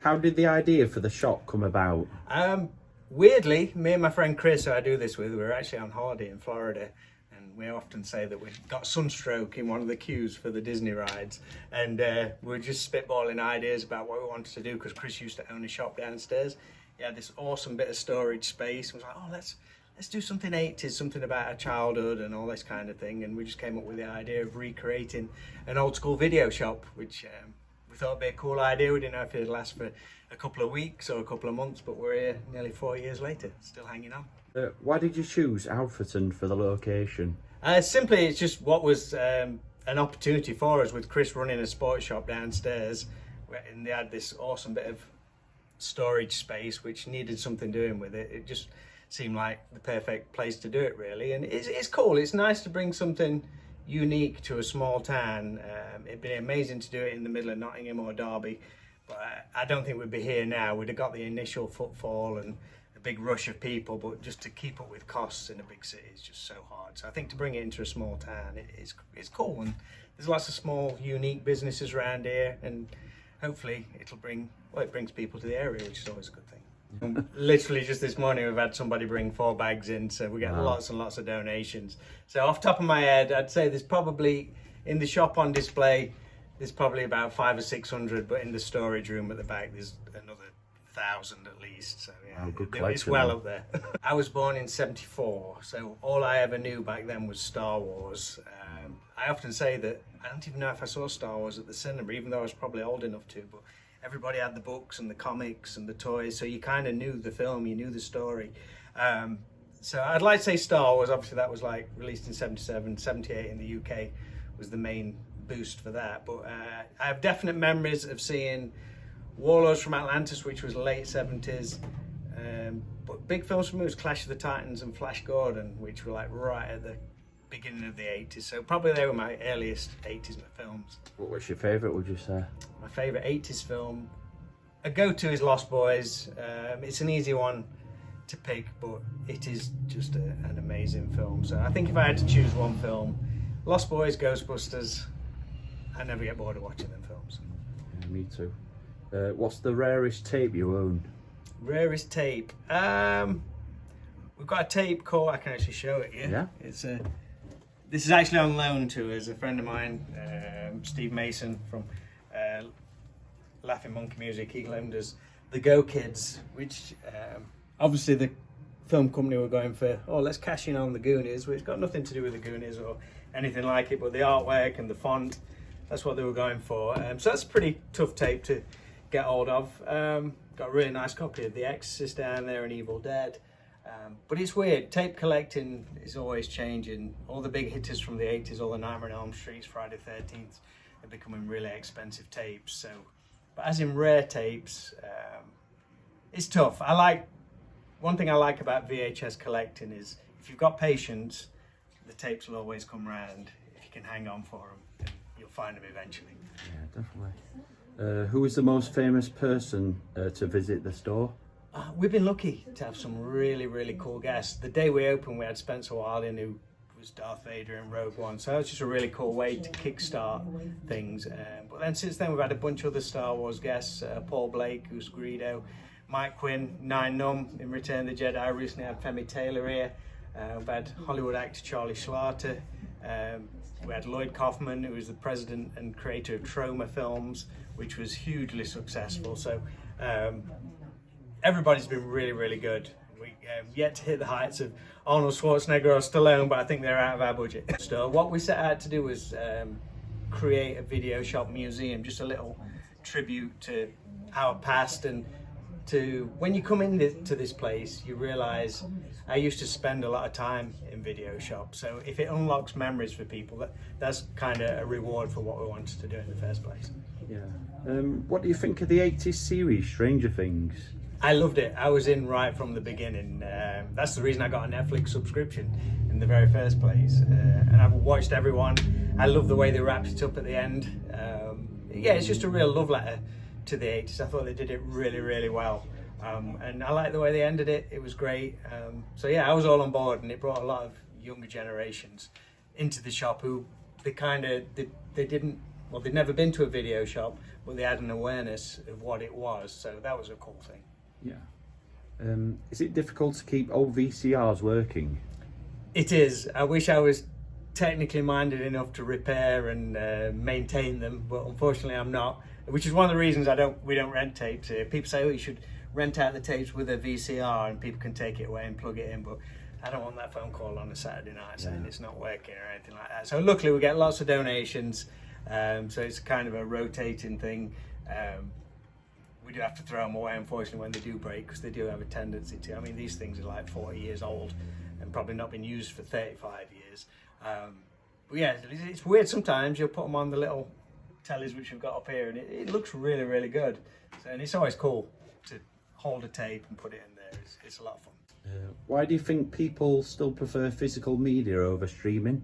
How did the idea for the shop come about? Weirdly, me and my friend Chris, who I do this with, we were actually on holiday in Florida, and we often say that we got sunstroke in one of the queues for the Disney rides, and we were just spitballing ideas about what we wanted to do, because Chris used to own a shop downstairs. He had this awesome bit of storage space. We was like, oh, let's do something 80s, something about our childhood and all this kind of thing, and we just came up with the idea of recreating an old school video shop, which we thought would be a cool idea. We didn't know if it'd last for a couple of weeks or a couple of months, but we're here nearly 4 years later, still hanging on. Why did you choose Alfreton for the location? Simply, it's just what was an opportunity for us with Chris running a sports shop downstairs, and they had this awesome bit of storage space which needed something doing with it. It just seemed like the perfect place to do it, really. And it's cool. It's nice to bring something unique to a small town. It'd been amazing to do it in the middle of Nottingham or Derby, but I don't think we'd be here now. We'd have got the initial footfall and a big rush of people, but just to keep up with costs in a big city is just so hard. So I think to bring it into a small town, it's cool. And there's lots of small, unique businesses around here, and hopefully it brings people to the area, which is always a good thing. Literally just this morning we've had somebody bring 4 bags in, so we get lots and lots of donations. So off the top of my head, I'd say there's probably, in the shop on display, there's probably about 500 or 600, but in the storage room at the back there's another 1,000 at least. So yeah, it's well up there. I was born in '74, so all I ever knew back then was Star Wars. I often say that I don't even know if I saw Star Wars at the cinema, even though I was probably old enough to, but everybody had the books and the comics and the toys, so you kind of knew the film, you knew the story. So I'd like to say Star Wars. Obviously that was like released in '77, '78 in the UK was the main boost for that. But I have definite memories of seeing Warlords from Atlantis, which was late '70s. But big films for me was Clash of the Titans and Flash Gordon, which were like right at the beginning of the '80s. So probably they were my earliest '80s films. What was your favourite, would you say? My favourite '80s film, a go-to is Lost Boys. It's an easy one to pick, but it is just an amazing film. So I think if I had to choose one film, Lost Boys, Ghostbusters. I never get bored of watching them films. Yeah, me too. What's the rarest tape you own? Rarest tape? We've got a tape called, I can actually show it here. Yeah. It's this is actually on loan to us. A friend of mine, Steve Mason from Laughing Monkey Music, he loaned us The Go Kids, which obviously the film company were going for, oh, let's cash in on the Goonies, which got nothing to do with the Goonies or anything like it, but the artwork and the font, that's what they were going for. So that's a pretty tough tape to get hold of. Got a really nice copy of The Exorcist down there and Evil Dead. But it's weird, tape collecting is always changing. All the big hitters from the 80s, all the Nightmare on Elm Street, Friday the 13th, are becoming really expensive tapes. So, but as in rare tapes, it's tough. One thing I like about VHS collecting is if you've got patience, the tapes will always come round. If you can hang on for them, you'll find them eventually. Yeah, definitely. Who is the most famous person to visit the store? We've been lucky to have some really, really cool guests. The day we opened, we had Spencer Wilden, who was Darth Vader in Rogue One. So that was just a really cool way to kickstart things. But then since then, we've had a bunch of other Star Wars guests. Paul Blake, who's Greedo. Mike Quinn, Nine Numb in Return of the Jedi. I recently had Femi Taylor here. We've had Hollywood actor Charlie Schlatter. We had Lloyd Kaufman, who was the president and creator of Troma Films, which was hugely successful. So everybody's been really, really good. We yet to hit the heights of Arnold Schwarzenegger or Stallone, but I think they're out of our budget. So what we set out to do was create a video shop museum, just a little tribute to our past, and to when you come into this place, you realise I used to spend a lot of time in video shops. So if it unlocks memories for people, that's kind of a reward for what we wanted to do in the first place. Yeah. What do you think of the 80s series, Stranger Things? I loved it. I was in right from the beginning. That's the reason I got a Netflix subscription in the very first place. And I've watched everyone. I love the way they wrapped it up at the end. Yeah, it's just a real love letter to the 80s. I thought they did it really, really well. And I like the way they ended it. It was great. So yeah, I was all on board, and it brought a lot of younger generations into the shop who they didn't well, they'd never been to a video shop, but they had an awareness of what it was. So that was a cool thing. Yeah. Is it difficult to keep old VCRs working? It is. I wish I was technically minded enough to repair and maintain them, but unfortunately I'm not. Which is one of the reasons we don't rent tapes here. People say, oh, you should rent out the tapes with a VCR and people can take it away and plug it in, but I don't want that phone call on a Saturday night saying it's not working or anything like that. So luckily we get lots of donations, so it's kind of a rotating thing. We do have to throw them away, unfortunately, when they do break, because they do have a tendency to. I mean, these things are like 40 years old and probably not been used for 35 years. But yeah, it's weird sometimes. You'll put them on the little tellies which we've got up here, and it looks really, really good. So, and it's always cool to hold a tape and put it in there. It's a lot of fun. Why do you think people still prefer physical media over streaming?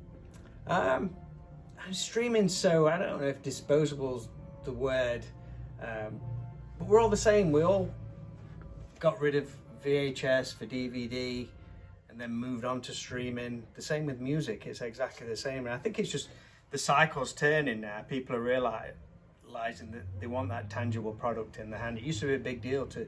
Streaming, so I don't know if disposable's the word, but we're all the same. We all got rid of VHS for DVD and then moved on to streaming. The same with music, it's exactly the same. And I think it's just the cycle's turning now. People are realizing that they want that tangible product in their hand. It used to be a big deal to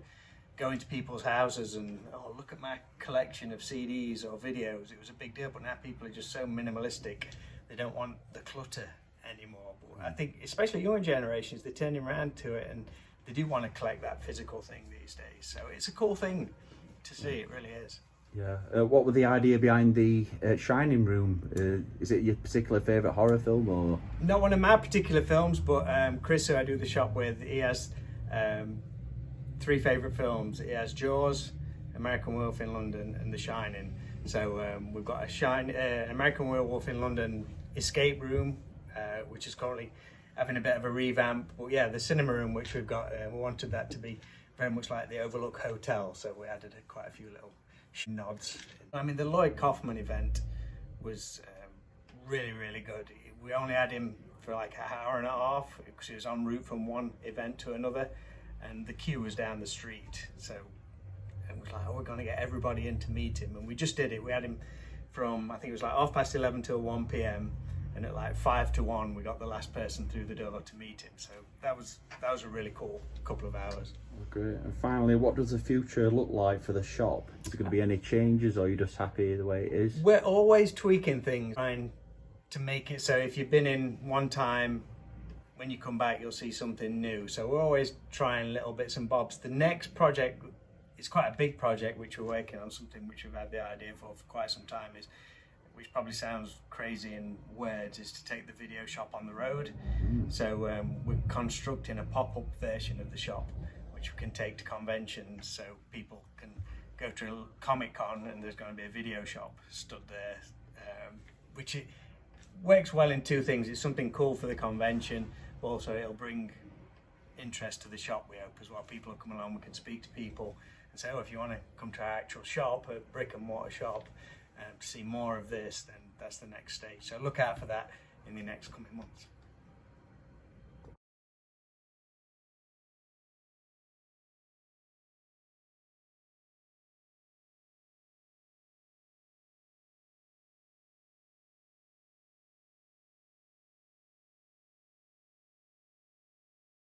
go into people's houses and, oh, look at my collection of CDs or videos. It was a big deal, but now people are just so minimalistic. They don't want the clutter anymore. But I think, especially younger generations, they're turning around to it and they do want to collect that physical thing these days. So it's a cool thing to see, it really is. Yeah. What was the idea behind the Shining Room? Is it your particular favourite horror film, or? Not one of my particular films, but Chris, who I do the shop with, he has 3 favourite films. He has Jaws, American Werewolf in London, and The Shining. So we've got American Werewolf in London escape room, which is currently having a bit of a revamp. But yeah, the cinema room which we've got, we wanted that to be very much like the Overlook Hotel, so we added quite a few little nods. I mean, the Lloyd Kaufman event was really, really good. We only had him for like an hour and a half because he was en route from one event to another, and the queue was down the street. So it was like, oh, we're going to get everybody in to meet him, and we just did it. We had him from, I think it was like 11:30 till 1 p.m, and at like 5 to 1 we got the last person through the door to meet him. So that was a really cool couple of hours. Great. And finally, what does the future look like for the shop? Is there going to be any changes, or are you just happy the way it is? We're always tweaking things, trying to make it so if you've been in one time, when you come back you'll see something new. So we're always trying little bits and bobs. The next project, it's quite a big project which we're working on, something which we've had the idea for quite some time, is, which probably sounds crazy in words, is to take the video shop on the road. So we're constructing a pop-up version of the shop which we can take to conventions, so people can go to a Comic-Con and there's going to be a video shop stood there, which it works well in 2 things. It's something cool for the convention, but also it'll bring interest to the shop, we hope, as well. People will come along, we can speak to people and say, oh, if you want to come to our actual shop, a brick and mortar shop, to see more of this, then that's the next stage. So look out for that in the next coming months.